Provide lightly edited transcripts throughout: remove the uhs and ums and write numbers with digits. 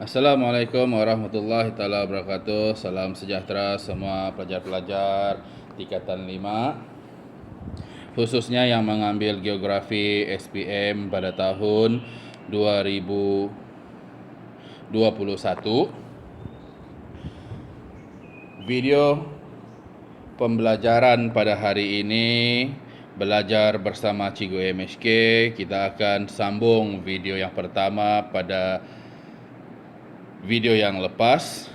Assalamualaikum warahmatullahi taala wabarakatuh. Salam sejahtera semua pelajar-pelajar tingkatan 5, khususnya yang mengambil geografi SPM pada tahun 2021. Video pembelajaran pada hari ini belajar bersama Cikgu MHK. Kita akan sambung video yang pertama pada video yang lepas,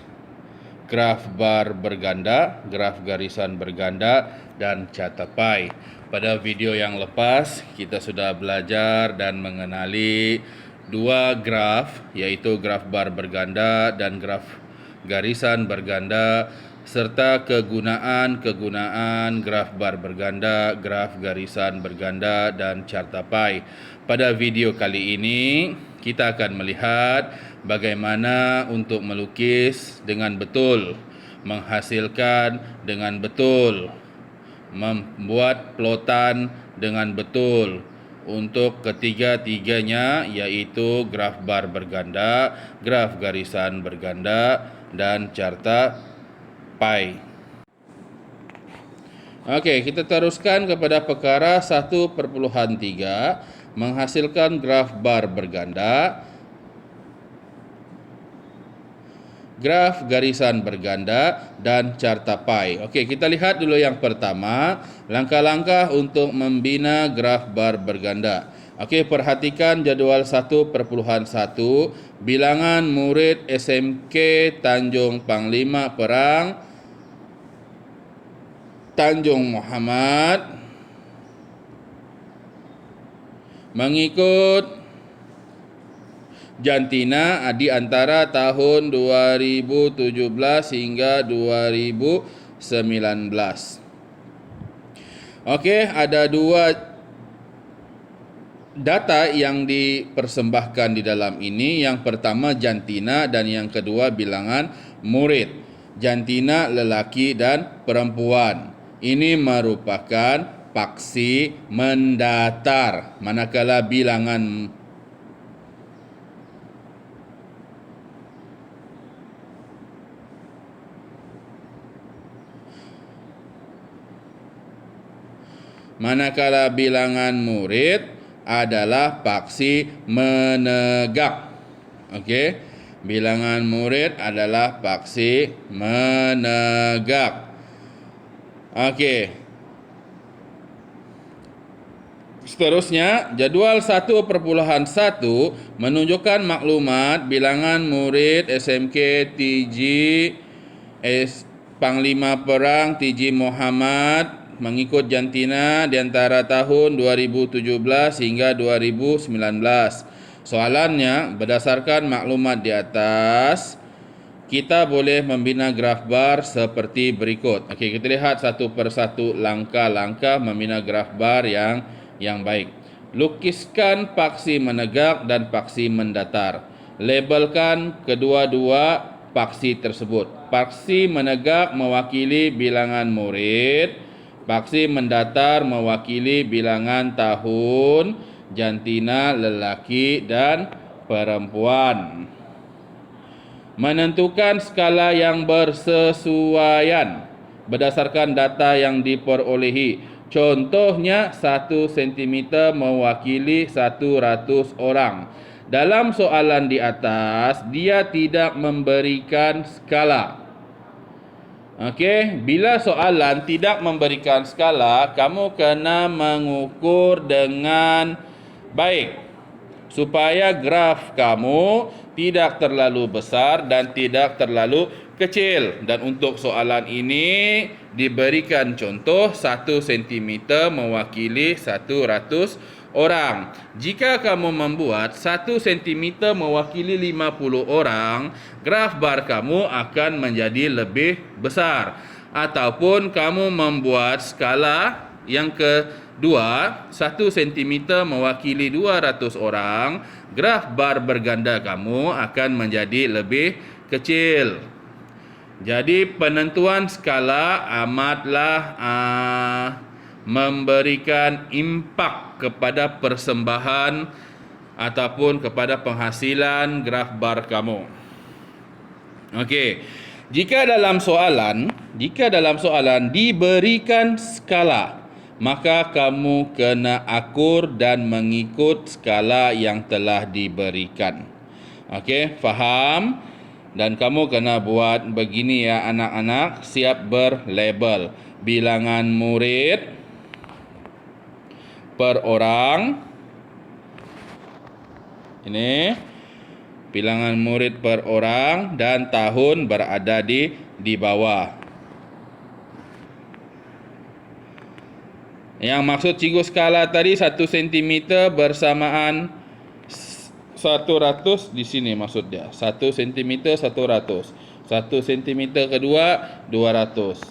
graf bar berganda, graf garisan berganda, dan catepai. Pada video yang lepas, kita sudah belajar dan mengenali dua graf, yaitu graf bar berganda dan graf garisan berganda, serta kegunaan-kegunaan graf bar berganda, graf garisan berganda, dan catepai. Pada video kali ini, kita akan melihat bagaimana untuk melukis dengan betul, menghasilkan dengan betul, membuat plotan dengan betul untuk ketiga-tiganya, yaitu graf bar berganda, graf garisan berganda, dan catepai. Okey, kita teruskan kepada perkara 1.3, menghasilkan graf bar berganda, graf garisan berganda, dan catepai. Okey, kita lihat dulu yang pertama, langkah-langkah untuk membina graf bar berganda. Okey, perhatikan jadual 1.1, bilangan murid SMK Tanjung Panglima Perang Tanjung Muhammad mengikut jantina di antara tahun 2017 hingga 2019. Okey, ada dua data yang dipersembahkan di dalam ini. Yang pertama jantina dan yang kedua bilangan murid. Jantina lelaki dan perempuan. Ini merupakan paksi mendatar, manakala bilangan murid adalah paksi menegak. Okey, bilangan murid adalah paksi menegak. Okey. Seterusnya, jadual 1.1 menunjukkan maklumat bilangan murid SMK TG Panglima Perang TG Muhammad mengikut jantina di antara tahun 2017 hingga 2019. Soalannya, berdasarkan maklumat di atas, kita boleh membina graf bar seperti berikut. Okey, kita lihat satu persatu langkah-langkah membina graf bar yang baik. Lukiskan paksi menegak dan paksi mendatar. Labelkan kedua-dua paksi tersebut. Paksi menegak mewakili bilangan murid, paksi mendatar mewakili bilangan tahun, jantina lelaki dan perempuan. Menentukan skala yang bersesuaian berdasarkan data yang diperolehi. Contohnya 1 cm mewakili 100 orang. Dalam soalan di atas, dia tidak memberikan skala. Okey, bila soalan tidak memberikan skala, kamu kena mengukur dengan baik supaya graf kamu tidak terlalu besar dan tidak terlalu kecil. Dan untuk soalan ini diberikan contoh 1 cm mewakili 100 orang. Jika kamu membuat 1 cm mewakili 50 orang, graf bar kamu akan menjadi lebih besar. Ataupun kamu membuat skala yang kedua, 1 cm mewakili 200 orang, graf bar berganda kamu akan menjadi lebih kecil. Jadi penentuan skala amatlah memberikan impak kepada persembahan ataupun kepada penghasilan graf bar kamu. Okey. Jika dalam soalan diberikan skala, maka kamu kena akur dan mengikut skala yang telah diberikan. Okey, faham? Dan kamu kena buat begini ya anak-anak, siap berlabel. Bilangan murid per orang. Ini bilangan murid per orang dan tahun berada di bawah. Yang maksud cikgu skala tadi 1 cm bersamaan 100 di sini maksud dia. 1 cm 100. 1 cm kedua 200.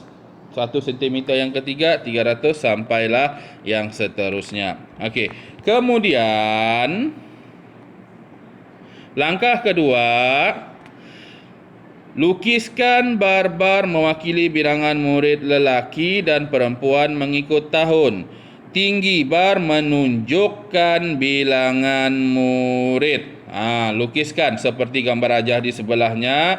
1 cm yang ketiga 300 sampailah yang seterusnya. Okey. Kemudian langkah kedua, lukiskan bar-bar mewakili bilangan murid lelaki dan perempuan mengikut tahun. Tinggi bar menunjukkan bilangan murid. Lukiskan seperti gambar rajah di sebelahnya.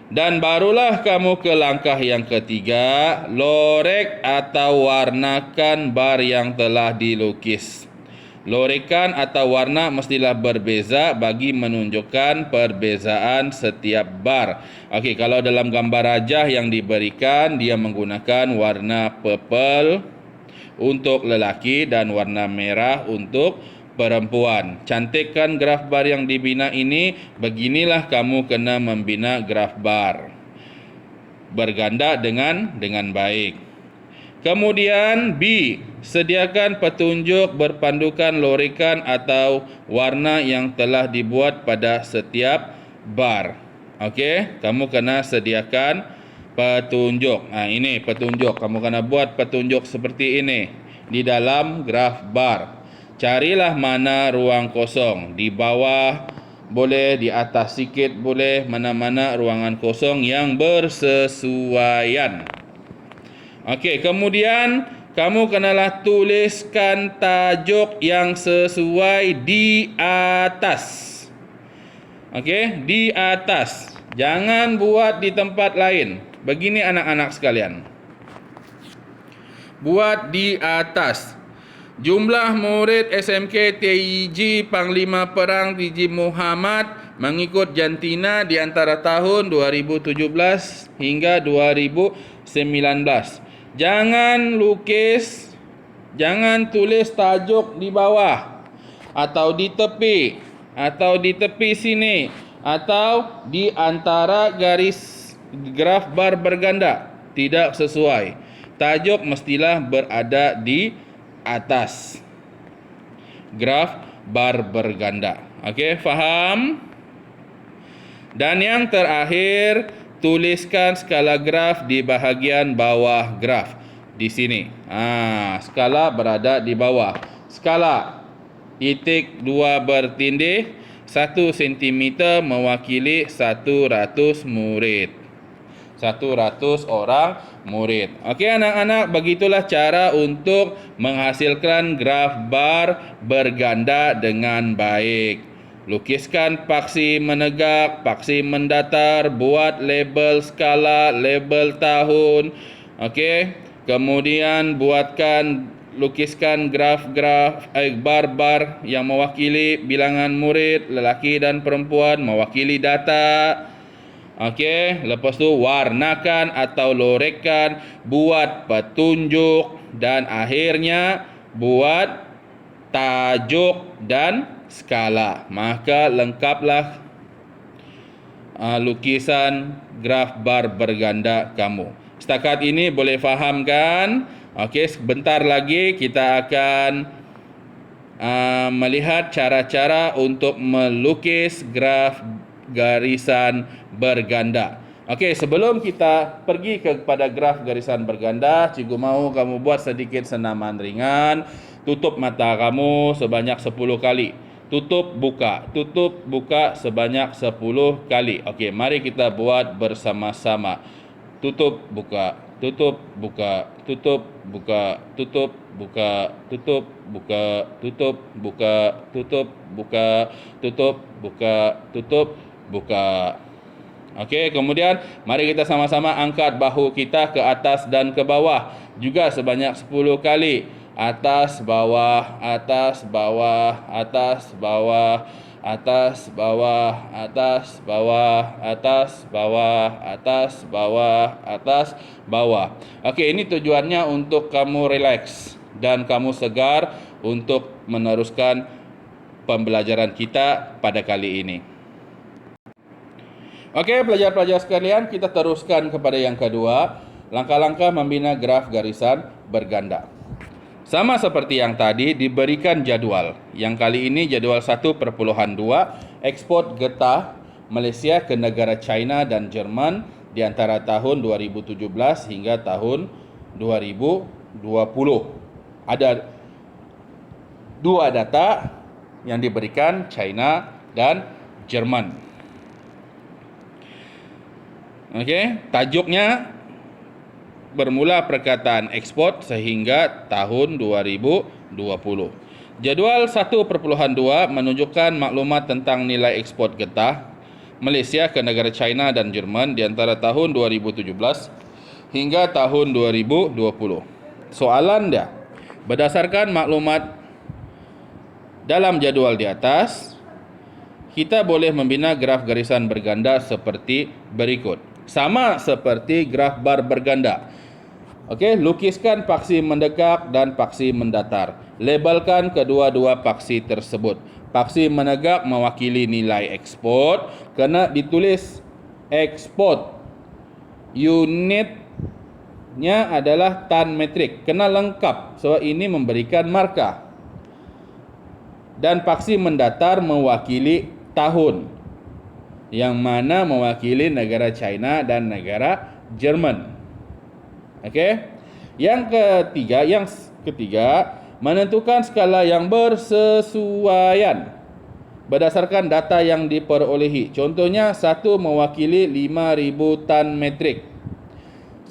Dan barulah kamu ke langkah yang ketiga, lorek atau warnakan bar yang telah dilukis. Lorekan atau warna mestilah berbeza bagi menunjukkan perbezaan setiap bar. Okey, kalau dalam gambar rajah yang diberikan, dia menggunakan warna purple untuk lelaki dan warna merah untuk perempuan. Cantikkan graf bar yang dibina ini. Beginilah kamu kena membina graf bar berganda dengan baik. Kemudian B, sediakan petunjuk berpandukan lorekan atau warna yang telah dibuat pada setiap bar. Okey, kamu kena sediakan petunjuk. Ini petunjuk. Kamu kena buat petunjuk seperti ini di dalam graf bar. Carilah mana ruang kosong. Di bawah boleh, di atas sikit boleh, mana-mana ruangan kosong yang bersesuaian. Okey, kemudian kamu kenalah tuliskan tajuk yang sesuai di atas. Okey, di atas. Jangan buat di tempat lain. Begini anak-anak sekalian. Buat di atas. Jumlah murid SMK TIG Panglima Perang TG Muhammad mengikut jantina di antara tahun 2017 hingga 2019. Jangan tulis tajuk di bawah atau di tepi sini atau di antara garis graf bar berganda. Tidak sesuai. Tajuk mestilah berada di atas graf bar berganda. Okey, faham? Dan yang terakhir, tuliskan skala graf di bahagian bawah graf. Di sini. Skala berada di bawah. Skala titik 2 bertindih 1 cm mewakili 100 murid. 100 orang murid. Okey anak-anak, begitulah cara untuk menghasilkan graf bar berganda dengan baik. Lukiskan paksi menegak, paksi mendatar, buat label skala, label tahun. Okey. Kemudian lukiskan graf-graf bar-bar yang mewakili bilangan murid lelaki dan perempuan, mewakili data. Okey, lepas tu warnakan atau lorekan, buat petunjuk dan akhirnya buat tajuk dan skala. Maka lengkaplah lukisan graf bar berganda kamu. Setakat ini boleh faham kan? Okey, sebentar lagi kita akan melihat cara-cara untuk melukis graf garisan berganda. Okey, sebelum kita pergi kepada graf garisan berganda, cikgu mahu kamu buat sedikit senaman ringan. Tutup mata kamu sebanyak 10 kali. Tutup, buka sebanyak 10 kali. Okey, mari kita buat bersama-sama. Tutup, buka, tutup, buka, tutup, buka, tutup, buka, tutup, buka, tutup, buka, tutup, buka, tutup, buka, tutup, buka. Okey, kemudian mari kita sama-sama angkat bahu kita ke atas dan ke bawah juga sebanyak 10 kali. Atas, bawah, atas, bawah, atas, bawah, atas, bawah, atas, bawah, atas, bawah, atas, bawah, atas, bawah. Okey, ini tujuannya untuk kamu relax dan kamu segar untuk meneruskan pembelajaran kita pada kali ini. Okey, pelajar-pelajar sekalian, kita teruskan kepada yang kedua, langkah-langkah membina graf garisan berganda. Sama seperti yang tadi, diberikan jadual. Yang kali ini jadual 1/2, ekspor getah Malaysia ke negara China dan Jerman di antara tahun 2017 hingga tahun 2020. Ada dua data yang diberikan, China dan Jerman. Okey, tajuknya bermula perkataan ekspor sehingga tahun 2020. Jadual 1/2 menunjukkan maklumat tentang nilai ekspor getah Malaysia ke negara China dan Jerman di antara tahun 2017 hingga tahun 2020. Soalan dia, berdasarkan maklumat dalam jadual di atas, kita boleh membina graf garisan berganda seperti berikut. Sama seperti graf bar berganda. Okey, lukiskan paksi mendekat dan paksi mendatar. Labelkan kedua-dua paksi tersebut. Paksi menegak mewakili nilai ekspor, kena ditulis ekspor. Unitnya adalah tan metrik, kena lengkap sebab ini memberikan markah. Dan paksi mendatar mewakili tahun, yang mana mewakili negara China dan negara Jerman. Okey. Yang ketiga, menentukan skala yang bersesuaian berdasarkan data yang diperolehi. Contohnya, 1 mewakili 5,000 tan metrik.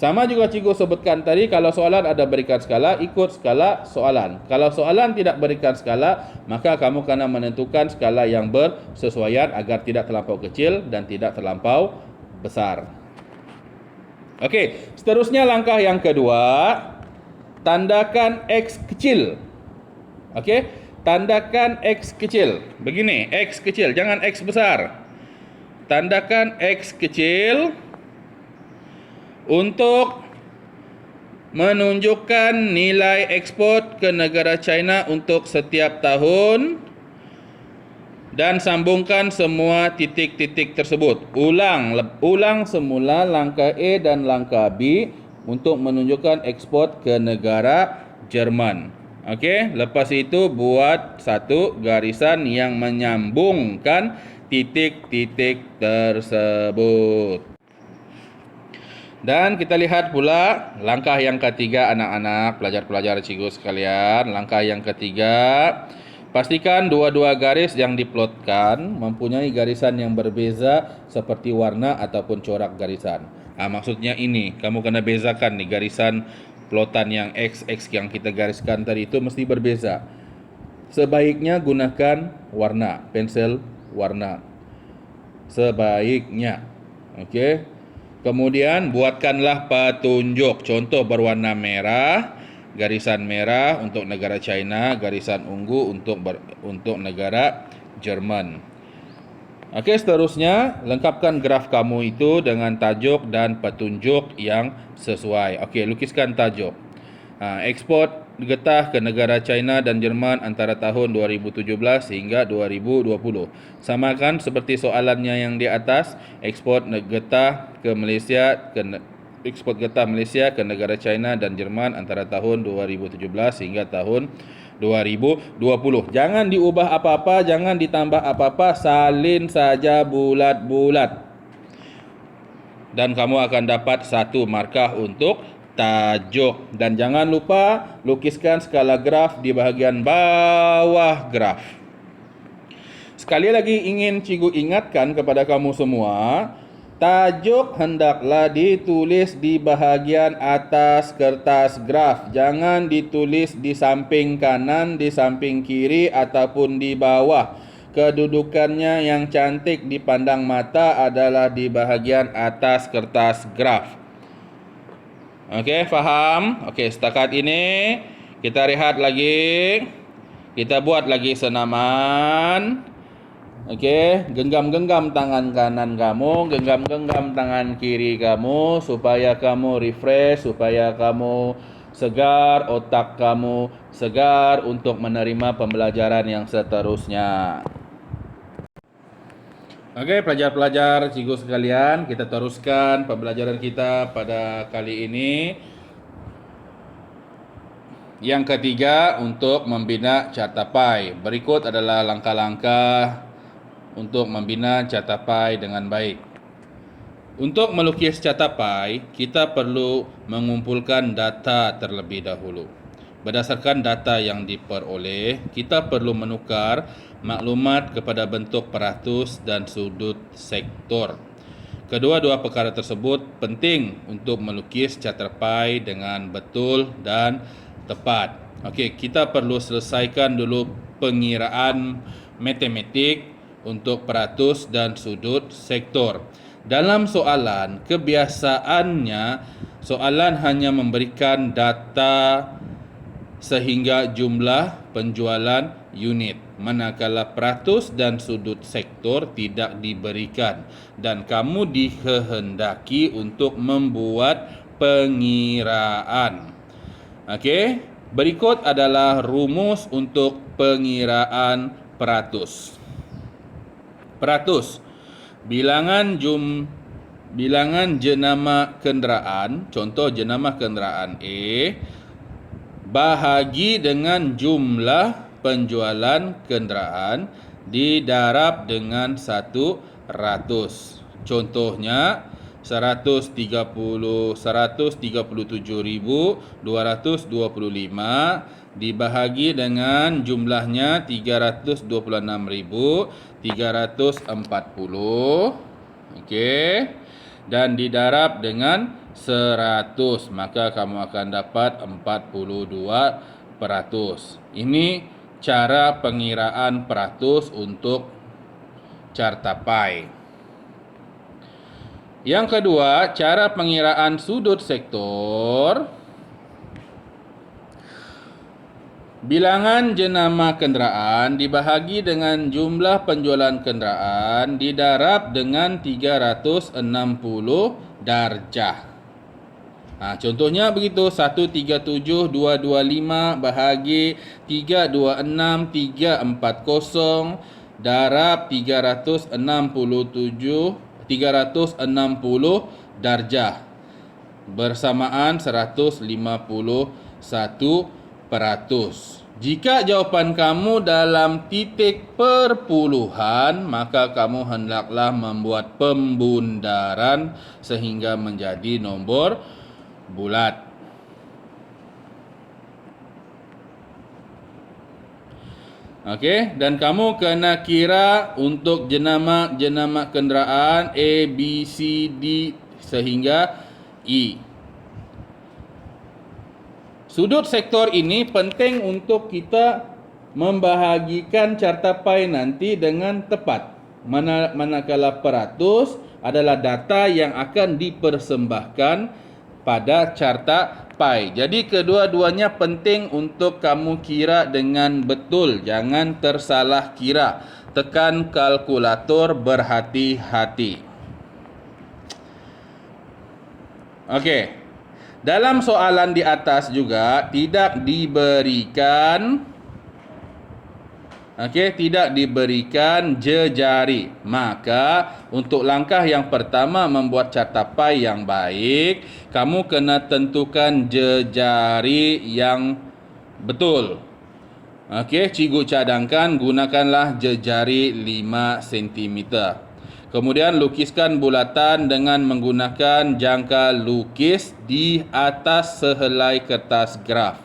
Sama juga cikgu sebutkan tadi, kalau soalan ada berikan skala, ikut skala soalan. Kalau soalan tidak berikan skala, maka kamu kena menentukan skala yang bersesuaian agar tidak terlampau kecil dan tidak terlampau besar. Okey, seterusnya langkah yang kedua, tandakan X kecil. Okey, tandakan X kecil. Begini, X kecil, jangan X besar. Tandakan X kecil untuk menunjukkan nilai ekspor ke negara China untuk setiap tahun dan sambungkan semua titik-titik tersebut. Ulang semula langkah A dan langkah B untuk menunjukkan ekspor ke negara Jerman. Okey, lepas itu buat satu garisan yang menyambungkan titik-titik tersebut. Dan kita lihat pula langkah yang ketiga, anak-anak, pelajar-pelajar cikgu sekalian. Langkah yang ketiga, pastikan dua-dua garis yang diplotkan mempunyai garisan yang berbeza seperti warna ataupun corak garisan. Maksudnya ini, kamu kena bezakan nih garisan plotan yang X yang kita gariskan tadi itu mesti berbeza. Sebaiknya gunakan warna, pensel warna. Sebaiknya. Okey. Kemudian buatkanlah petunjuk. Contoh berwarna merah, garisan merah untuk negara China, garisan ungu untuk negara Jerman. Okey, seterusnya lengkapkan graf kamu itu dengan tajuk dan petunjuk yang sesuai. Okey, lukiskan tajuk. Ekspor getah ke negara China dan Jerman antara tahun 2017 hingga 2020. Samakan seperti soalannya yang di atas, ekspor getah Malaysia ke negara China dan Jerman antara tahun 2017 hingga tahun 2020. Jangan diubah apa-apa, jangan ditambah apa-apa, salin saja bulat-bulat. Dan kamu akan dapat satu markah untuk tajuk. Dan jangan lupa lukiskan skala graf di bahagian bawah graf. Sekali lagi ingin cikgu ingatkan kepada kamu semua, tajuk hendaklah ditulis di bahagian atas kertas graf. Jangan ditulis di samping kanan, di samping kiri ataupun di bawah. kedudukannya yang cantik dipandang mata adalah di bahagian atas kertas graf. Okey, faham? Okey, setakat ini kita rehat lagi. Kita buat lagi senaman. Okey, genggam-genggam tangan kanan kamu, genggam-genggam tangan kiri kamu supaya kamu refresh, supaya kamu segar, otak kamu segar untuk menerima pembelajaran yang seterusnya. Okey, pelajar-pelajar, cikgu sekalian, kita teruskan pembelajaran kita pada kali ini. Yang ketiga, untuk membina cartapai. Berikut adalah langkah-langkah untuk membina cartapai dengan baik. Untuk melukis cartapai, kita perlu mengumpulkan data terlebih dahulu. Berdasarkan data yang diperoleh, kita perlu menukar maklumat kepada bentuk peratus dan sudut sektor. Kedua-dua perkara tersebut penting untuk melukis cartapai dengan betul dan tepat. Okey, kita perlu selesaikan dulu pengiraan matematik untuk peratus dan sudut sektor. Dalam soalan, kebiasaannya soalan hanya memberikan data sehingga jumlah penjualan unit, manakala peratus dan sudut sektor tidak diberikan dan kamu dikehendaki untuk membuat pengiraan. Okey, berikut adalah rumus untuk pengiraan peratus. Peratus, bilangan jenama kenderaan, contoh jenama kenderaan A, bahagi dengan jumlah penjualan kenderaan didarab dengan 100. Contohnya 137.225 dibahagi dengan jumlahnya 326.340. Okey. Dan didarab dengan 100, maka kamu akan dapat 42%. Ini cara pengiraan peratus untuk cartapai. Yang kedua, cara pengiraan sudut sektor. Bilangan jenama kenderaan dibahagi dengan jumlah penjualan kenderaan didarab dengan 360 darjah. Contohnya begitu, 137.225 bahagi 326.340 darab 360 darjah bersamaan 151%. Jika jawapan kamu dalam titik perpuluhan, maka kamu hendaklah membuat pembundaran sehingga menjadi nombor bulat. Okey, dan kamu kena kira untuk jenama kenderaan A, B, C, D sehingga E. Sudut sektor ini penting untuk kita membahagikan cartapai nanti dengan tepat. Manakala peratus adalah data yang akan dipersembahkan pada cartapai. Jadi kedua-duanya penting untuk kamu kira dengan betul. Jangan tersalah kira. Tekan kalkulator berhati-hati. Okey. Dalam soalan di atas juga tidak diberikan jejari. Maka untuk langkah yang pertama membuat cartapai yang baik, kamu kena tentukan jejari yang betul. Okey, cikgu cadangkan gunakanlah jejari 5 cm. Kemudian lukiskan bulatan dengan menggunakan jangka lukis di atas sehelai kertas graf.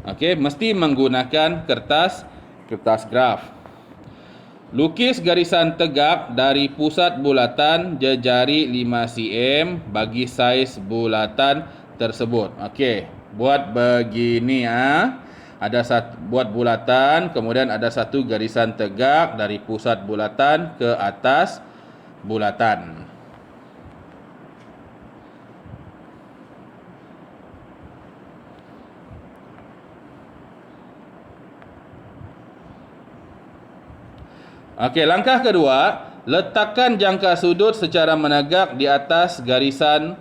Okey, mesti menggunakan kertas graf. Lukis garisan tegak dari pusat bulatan jejari 5 cm bagi saiz bulatan tersebut. Okey, buat begini . buat bulatan, kemudian ada satu garisan tegak dari pusat bulatan ke atas bulatan. Okey, langkah kedua, letakkan jangka sudut secara menegak di atas garisan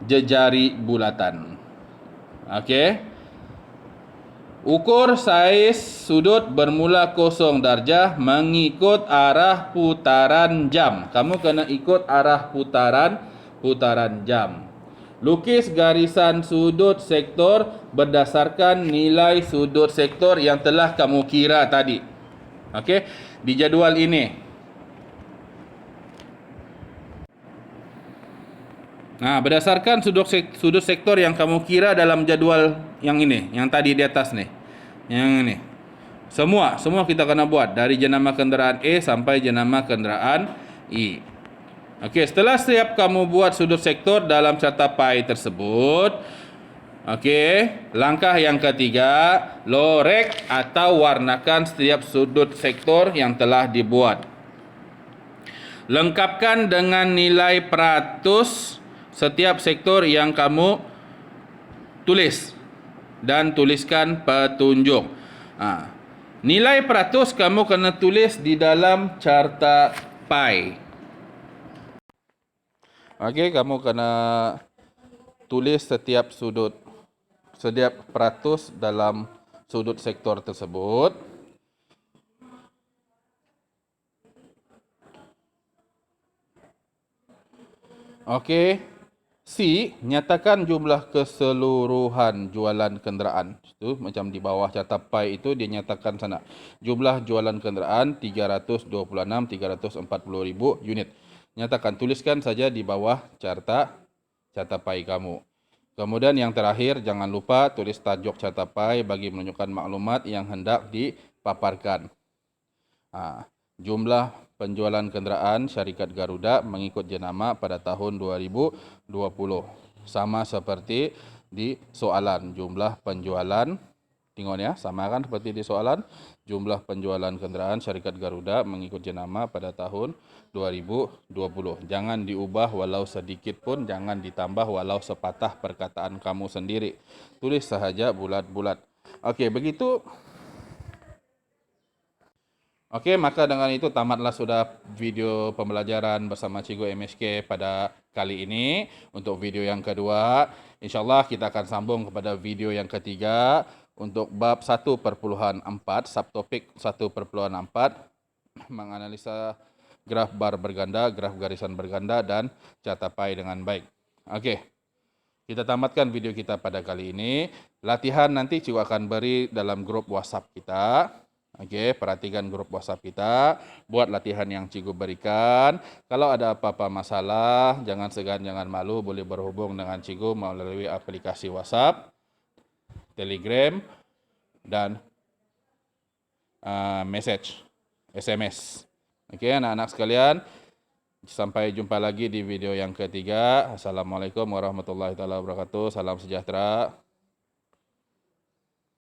jejari bulatan. Okey. Ukur saiz sudut bermula 0 darjah mengikut arah putaran jam. Kamu kena ikut arah putaran jam. Lukis garisan sudut sektor berdasarkan nilai sudut sektor yang telah kamu kira tadi. Okey, di jadual ini. Nah, berdasarkan sudut sektor yang kamu kira dalam jadual yang ini, yang tadi di atas nih. Yang ini. Semua kita kena buat dari jenama kenderaan A sampai jenama kenderaan E. Okey, setelah siap kamu buat sudut sektor dalam carta pi tersebut, okey, langkah yang ketiga, lorek atau warnakan setiap sudut sektor yang telah dibuat. Lengkapkan dengan nilai peratus setiap sektor yang kamu tulis dan tuliskan petunjuk. Nilai peratus kamu kena tulis di dalam carta pi. Okey, kamu kena tulis setiap peratus dalam sudut sektor tersebut. Okey. C, nyatakan jumlah keseluruhan jualan kenderaan. Itu macam di bawah carta pi itu dia nyatakan sana. Jumlah jualan kenderaan 326,340,000 unit. Nyatakan, tuliskan saja di bawah carta pi kamu. Kemudian yang terakhir, jangan lupa tulis tajuk carta pi bagi menunjukkan maklumat yang hendak dipaparkan. Jumlah penjualan kenderaan syarikat Garuda mengikut jenama pada tahun 2020. Sama seperti di soalan, jumlah penjualan, tengok ya, sama kan seperti di soalan, jumlah penjualan kenderaan syarikat Garuda mengikut jenama pada tahun 2020. Jangan diubah walau sedikit pun, jangan ditambah walau sepatah perkataan kamu sendiri. Tulis sahaja bulat-bulat. Okey, begitu. Okey, maka dengan itu tamatlah sudah video pembelajaran bersama Cikgu MSK pada kali ini. Untuk video yang kedua, insyaAllah kita akan sambung kepada video yang ketiga untuk bab 1.4, subtopik 1.4, menganalisa graf bar berganda, graf garisan berganda dan carta pi dengan baik. Okey, kita tamatkan video kita pada kali ini. Latihan nanti Cikgu akan beri dalam grup WhatsApp kita. Okey, perhatikan grup WhatsApp kita, buat latihan yang Cikgu berikan. Kalau ada apa-apa masalah, jangan segan, jangan malu, boleh berhubung dengan Cikgu melalui aplikasi WhatsApp, Telegram, dan message, SMS. Okey, anak-anak sekalian, sampai jumpa lagi di video yang ketiga. Assalamualaikum warahmatullahi wabarakatuh. Salam sejahtera.